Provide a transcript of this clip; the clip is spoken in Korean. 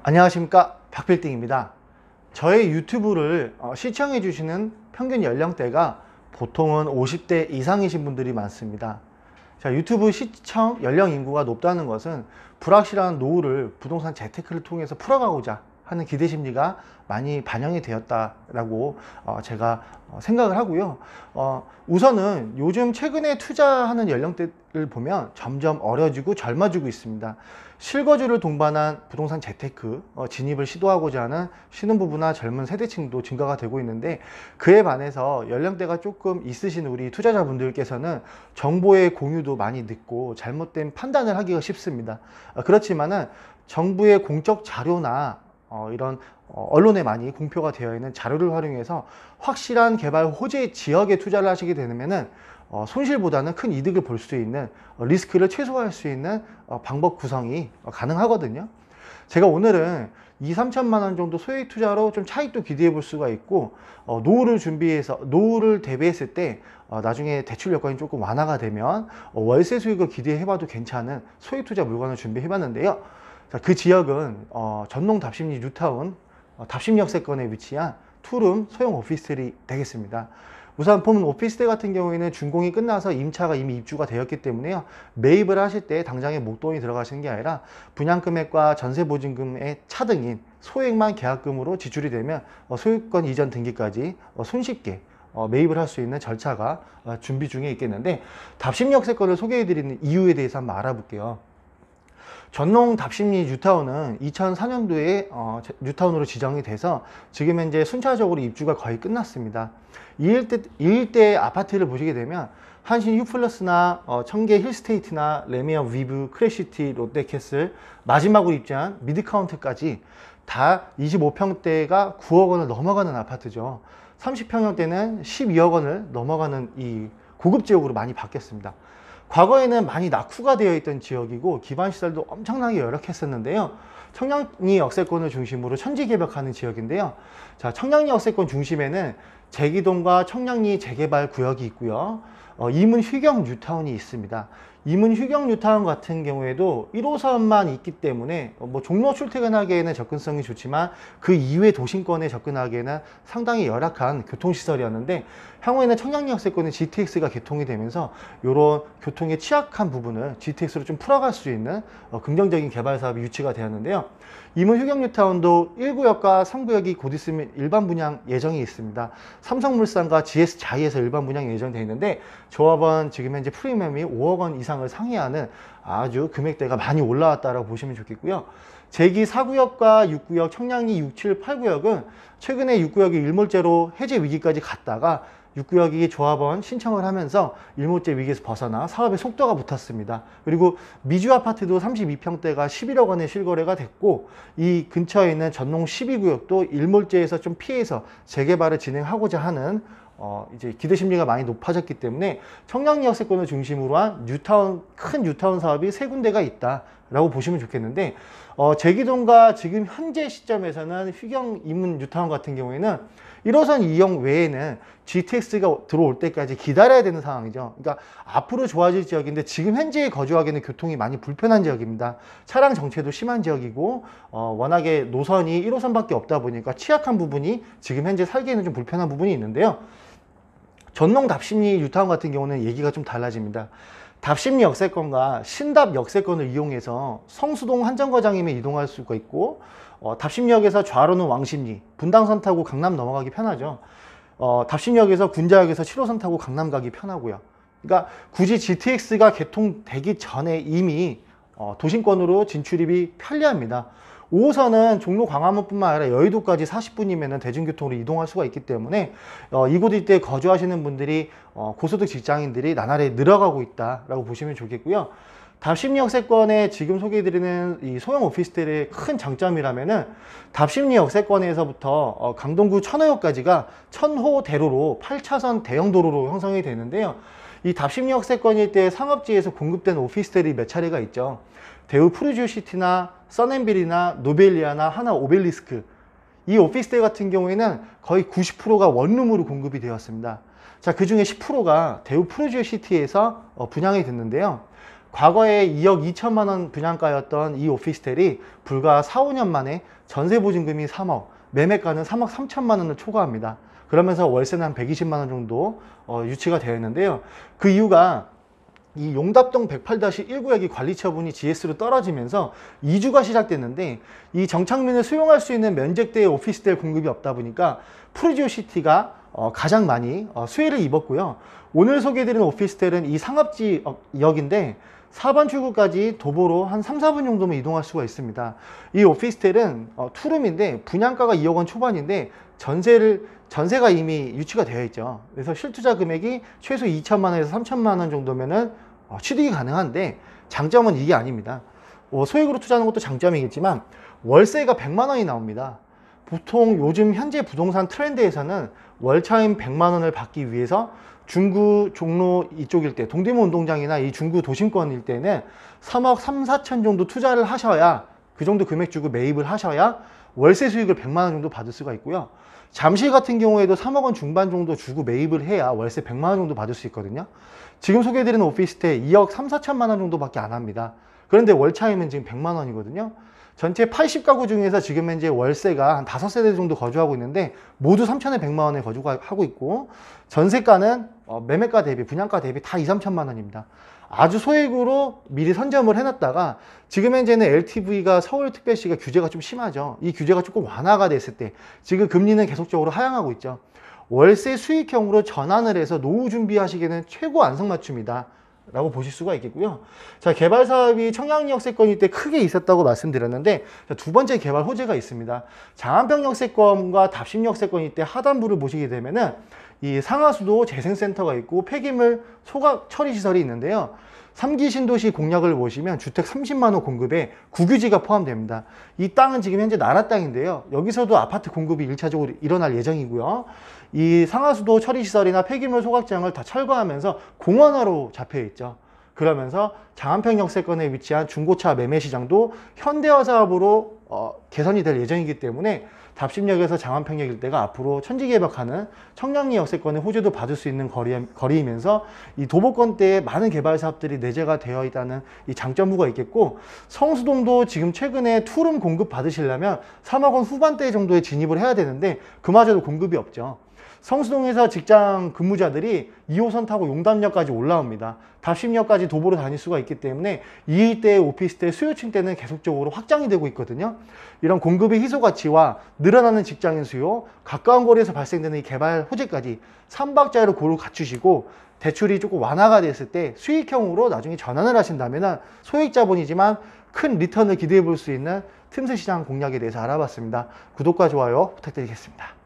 안녕하십니까, 박필딩입니다. 저의 유튜브를 시청해 주시는 평균 연령대가 보통은 50대 이상이신 분들이 많습니다. 자, 유튜브 시청 연령 인구가 높다는 것은 불확실한 노후를 부동산 재테크를 통해서 풀어가고자 하는 기대 심리가 많이 반영이 되었다라고 제가 생각을 하고요. 우선은 요즘 최근에 투자하는 연령대를 보면 점점 어려지고 젊어지고 있습니다. 실거주를 동반한 부동산 재테크 진입을 시도하고자 하는 신혼부부나 젊은 세대층도 증가가 되고 있는데, 그에 반해서 연령대가 조금 있으신 우리 투자자분들께서는 정보의 공유도 많이 늦고 잘못된 판단을 하기가 쉽습니다. 그렇지만은 정부의 공적 자료나 이런 언론에 많이 공표가 되어 있는 자료를 활용해서 확실한 개발 호재 지역에 투자를 하시게 되면은 손실보다는 큰 이득을 볼 수 있는, 리스크를 최소화할 수 있는 방법 구성이 가능하거든요. 제가 오늘은 2, 3천만 원 정도 소액 투자로 좀 차익도 기대해 볼 수가 있고, 노후를 대비했을 때 나중에 대출 여건이 조금 완화가 되면 월세 수익을 기대해 봐도 괜찮은 소액 투자 물건을 준비해 봤는데요. 자, 그 지역은 전농 답심리 뉴타운 답심역세권에 위치한 투룸 소형 오피스텔이 되겠습니다. 우선 보면 오피스텔 같은 경우에는 준공이 끝나서 임차가 이미 입주가 되었기 때문에요, 매입을 하실 때 당장에 목돈이 들어가시는 게 아니라 분양금액과 전세보증금의 차등인 소액만 계약금으로 지출이 되면 소유권 이전 등기까지 손쉽게 매입을 할 수 있는 절차가 준비 중에 있겠는데, 답심역세권을 소개해 드리는 이유에 대해서 한번 알아볼게요. 전농 답심리 뉴타운은 2004년도에 뉴타운으로 지정이 돼서 지금 현재 순차적으로 입주가 거의 끝났습니다. 이 일대 아파트를 보시게 되면 한신 휴플러스나 청계 힐스테이트나 레미안 위브, 크래시티, 롯데캐슬, 마지막으로 입주한 미드카운트까지 다 25평대가 9억 원을 넘어가는 아파트죠. 30평형대는 12억 원을 넘어가는 이 고급 지역으로 많이 바뀌었습니다. 과거에는 많이 낙후가 되어 있던 지역이고 기반시설도 엄청나게 열악했었는데요. 청량리 역세권을 중심으로 천지개벽하는 지역인데요. 자, 청량리 역세권 중심에는 제기동과 청량리 재개발 구역이 있고요. 이문 휴경 뉴타운이 있습니다. 이문 휴경 뉴타운 같은 경우에도 1호선만 있기 때문에 종로 출퇴근하기에는 접근성이 좋지만 그 이외 도심권에 접근하기에는 상당히 열악한 교통시설이었는데, 향후에는 청량리 역세권의 GTX가 개통이 되면서 이런 교통에 취약한 부분을 GTX로 좀 풀어갈 수 있는 긍정적인 개발 사업이 유치가 되었는데요. 이문 휴경 뉴타운도 1구역과 3구역이 곧 있으면 일반 분양 예정이 있습니다. 삼성물산과 GS자이에서 일반 분양 예정되어 있는데, 조합원 지금 현재 프리미엄이 5억 원 이상을 상회하는 아주 금액대가 많이 올라왔다라고 보시면 좋겠고요. 제기 4구역과 6구역, 청량리 6, 7, 8구역은 최근에 6구역이 일몰제로 해제 위기까지 갔다가 6구역이 조합원 신청을 하면서 일몰제 위기에서 벗어나 사업의 속도가 붙었습니다. 그리고 미주 아파트도 32평대가 11억 원에 실거래가 됐고, 이 근처에 있는 전농 12구역도 일몰제에서 좀 피해서 재개발을 진행하고자 하는 이제 기대 심리가 많이 높아졌기 때문에 청량리 역세권을 중심으로 한 큰 뉴타운 사업이 3군데가 있다라고 보시면 좋겠는데, 제기동과 지금 현재 시점에서는 휴경 이문 뉴타운 같은 경우에는 1호선 이용 외에는 GTX가 들어올 때까지 기다려야 되는 상황이죠. 그러니까 앞으로 좋아질 지역인데 지금 현재 거주하기에는 교통이 많이 불편한 지역입니다. 차량 정체도 심한 지역이고 워낙에 노선이 1호선밖에 없다 보니까 취약한 부분이 지금 현재 살기에는 좀 불편한 부분이 있는데요. 전농 답심리 뉴타운 같은 경우는 얘기가 좀 달라집니다. 답심리 역세권과 신답 역세권을 이용해서 성수동 한정거장이면 이동할 수가 있고, 답심리역에서 좌로는 왕십리, 분당선 타고 강남 넘어가기 편하죠. 답심리역에서 군자역에서 7호선 타고 강남 가기 편하고요. 그러니까 굳이 GTX가 개통되기 전에 이미 도심권으로 진출입이 편리합니다. 5호선은 종로 광화문뿐만 아니라 여의도까지 40분이면 대중교통으로 이동할 수가 있기 때문에 이곳 일대에 거주하시는 분들이 고소득 직장인들이 나날이 늘어가고 있다라고 보시면 좋겠고요. 답심리 역세권에 지금 소개해드리는 이 소형 오피스텔의 큰 장점이라면은 답심리 역세권에서부터 강동구 천호역까지가 천호대로로 8차선 대형 도로로 형성이 되는데요. 이 답심리 역세권 일대 상업지에서 공급된 오피스텔이 몇 차례가 있죠. 대우 푸르지오시티나 써넨빌이나 노벨리아나 하나 오벨리스크, 이 오피스텔 같은 경우에는 거의 90%가 원룸으로 공급이 되었습니다. 자, 그 중에 10%가 대우 푸르지오시티에서 분양이 됐는데요. 과거에 2억 2천만 원 분양가였던 이 오피스텔이 불과 4, 5년 만에 전세 보증금이 3억, 매매가는 3억 3천만 원을 초과합니다. 그러면서 월세는 한 120만 원 정도 유치가 되어 있는데요. 그 이유가 이 용답동 108-1구역이 관리 처분이 GS로 떨어지면서 이주가 시작됐는데, 이 정착민을 수용할 수 있는 면적대의 오피스텔 공급이 없다 보니까 프루지오 시티가 가장 많이 수혜를 입었고요. 오늘 소개해드리는 오피스텔은 이 상업지역인데 4번 출구까지 도보로 한 3, 4분 정도면 이동할 수가 있습니다. 이 오피스텔은 투룸인데 분양가가 2억 원 초반인데 전세가 이미 유치가 되어 있죠. 그래서 실투자 금액이 최소 2천만 원에서 3천만 원 정도면은 취득이 가능한데, 장점은 이게 아닙니다. 소액으로 투자하는 것도 장점이겠지만 월세가 100만 원이 나옵니다. 보통 요즘 현재 부동산 트렌드에서는 월차임 100만 원을 받기 위해서 중구, 종로 이쪽일 때, 동대문 운동장이나 이 중구 도심권일 때는 3억 3, 4천 정도 투자를 하셔야, 그 정도 금액 주고 매입을 하셔야 월세 수익을 100만 원 정도 받을 수가 있고요. 잠실 같은 경우에도 3억 원 중반 정도 주고 매입을 해야 월세 100만 원 정도 받을 수 있거든요. 지금 소개해드리는 오피스텔 2억 3, 4천만 원 정도밖에 안 합니다. 그런데 월차임은 지금 100만 원이거든요. 전체 80가구 중에서 지금 현재 월세가 한 5세대 정도 거주하고 있는데 모두 3천에 100만 원에 거주하고 있고, 전세가는 매매가 대비, 분양가 대비 다 2, 3천만 원입니다. 아주 소액으로 미리 선점을 해놨다가 지금 현재는 LTV가 서울특별시가 규제가 좀 심하죠. 이 규제가 조금 완화가 됐을 때, 지금 금리는 계속적으로 하향하고 있죠. 월세 수익형으로 전환을 해서 노후 준비하시기에는 최고 안성맞춤이다 라고 보실 수가 있겠고요. 자, 개발 사업이 청량리역세권일 때 크게 있었다고 말씀드렸는데, 두 번째 개발 호재가 있습니다. 장안평역세권과 답심역세권일 때 하단부를 보시게 되면은 이 상하수도 재생센터가 있고 폐기물 소각 처리 시설이 있는데요. 3기 신도시 공약을 보시면 주택 30만 호 공급에 국유지가 포함됩니다. 이 땅은 지금 현재 나라 땅인데요. 여기서도 아파트 공급이 1차적으로 일어날 예정이고요. 이 상하수도 처리시설이나 폐기물 소각장을 다 철거하면서 공원화로 잡혀 있죠. 그러면서 장안평역세권에 위치한 중고차 매매시장도 현대화 사업으로 개선이 될 예정이기 때문에 답심역에서 장안평역 일대가 앞으로 천지개벽하는 청량리 역세권의 호재도 받을 수 있는 거리이면서 이 도보권대에 많은 개발 사업들이 내재가 되어 있다는 이 장점부가 있겠고, 성수동도 지금 최근에 투룸 공급 받으시려면 3억 원 후반대 정도에 진입을 해야 되는데 그마저도 공급이 없죠. 성수동에서 직장 근무자들이 2호선 타고 용담역까지 올라옵니다. 답심역까지 도보로 다닐 수가 있기 때문에 이 일대의 오피스텔 수요층대는 계속적으로 확장이 되고 있거든요. 이런 공급의 희소 가치와 늘어나는 직장인 수요, 가까운 거리에서 발생되는 이 개발 호재까지 3박자를 고루 갖추시고 대출이 조금 완화가 됐을 때 수익형으로 나중에 전환을 하신다면 소액 자본이지만 큰 리턴을 기대해 볼 수 있는 틈새 시장 공략에 대해서 알아봤습니다. 구독과 좋아요 부탁드리겠습니다.